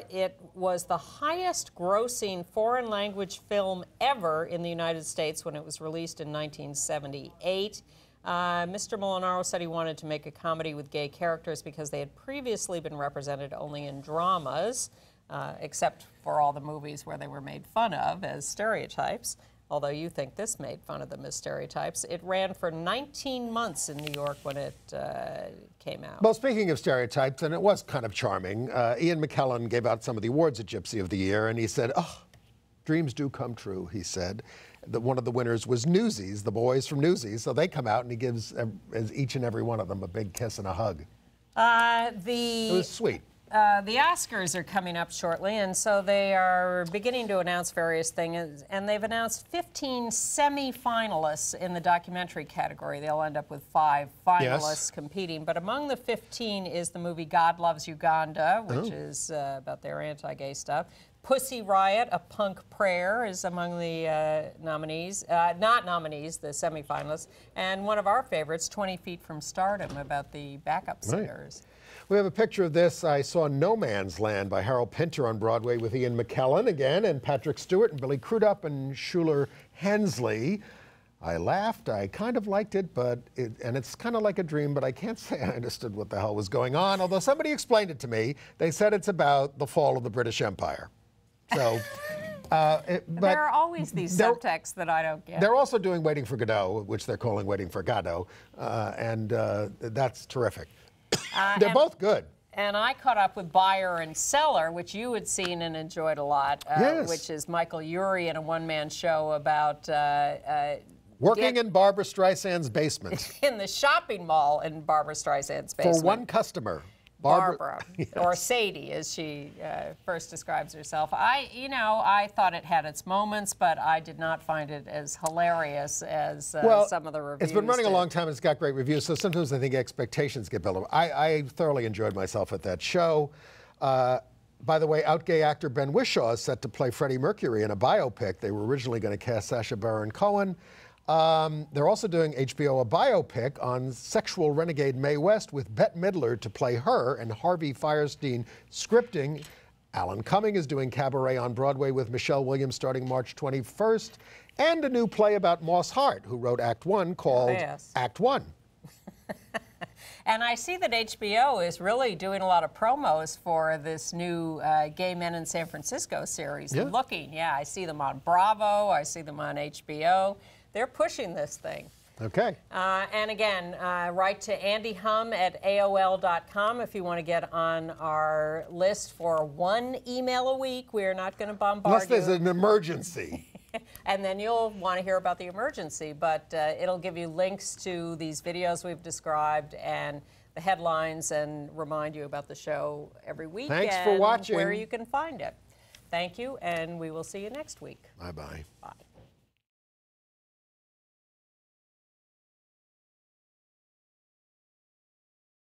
It was the highest grossing foreign language film ever in the United States when it was released in 1978. Mr. Molinaro said he wanted to make a comedy with gay characters because they had previously been represented only in dramas. Except for all the movies where they were made fun of as stereotypes, although you think this made fun of them as stereotypes. It ran for 19 months in New York when it came out. Well, speaking of stereotypes, and it was kind of charming, Ian McKellen gave out some of the awards at Gypsy of the Year, and he said, "Oh, dreams do come true," he said. One of the winners was Newsies, the boys from Newsies, so they come out and he gives each and every one of them a big kiss and a hug. It was sweet. The Oscars are coming up shortly, and so they are beginning to announce various things, and they've announced 15 semi-finalists in the documentary category. They'll end up with 5 finalists competing, but among the 15 is the movie God Loves Uganda, which is about their anti-gay stuff. Pussy Riot, A Punk Prayer is among the nominees, not nominees, the semi-finalists, and one of our favorites, 20 Feet from Stardom, about the backup singers. We have a picture of this. I saw No Man's Land by Harold Pinter on Broadway with Ian McKellen again, and Patrick Stewart and Billy Crudup and Shuler Hensley. I laughed. I kind of liked it, and it's kind of like a dream, but I can't say I understood what the hell was going on, although somebody explained it to me. They said it's about the fall of the British Empire. So, there are always these subtexts that I don't get. They're also doing Waiting for Godot, which they're calling Waiting for Godot, and that's terrific. They're both good. And I caught up with Buyer and Seller, which you had seen and enjoyed a lot, which is Michael Urie in a one-man show about working in Barbra Streisand's basement. In the shopping mall in Barbra Streisand's basement. For one customer. Barbara, or Sadie, as she first describes herself. I thought it had its moments, but I did not find it as hilarious as some of the reviews. It's been running a long time. It's got great reviews, so sometimes I think expectations get built up. I thoroughly enjoyed myself at that show. By the way, out gay actor Ben Whishaw is set to play Freddie Mercury in a biopic. They were originally going to cast Sacha Baron Cohen. They're also doing HBO a biopic on sexual renegade Mae West with Bette Midler to play her and Harvey Fierstein scripting. Alan Cumming is doing Cabaret on Broadway with Michelle Williams starting March 21st. And a new play about Moss Hart, who wrote Act One, called Act One. And I see that HBO is really doing a lot of promos for this new Gay Men in San Francisco series. I see them on Bravo, I see them on HBO. They're pushing this thing. Okay. And again, write to andyhum@aol.com if you want to get on our list for 1 email a week. We are not going to bombard Unless there's an emergency. And then you'll want to hear about the emergency, but it'll give you links to these videos we've described and the headlines and remind you about the show every week. Thanks for watching. Where you can find it. Thank you, and we will see you next week. Bye-bye. Bye.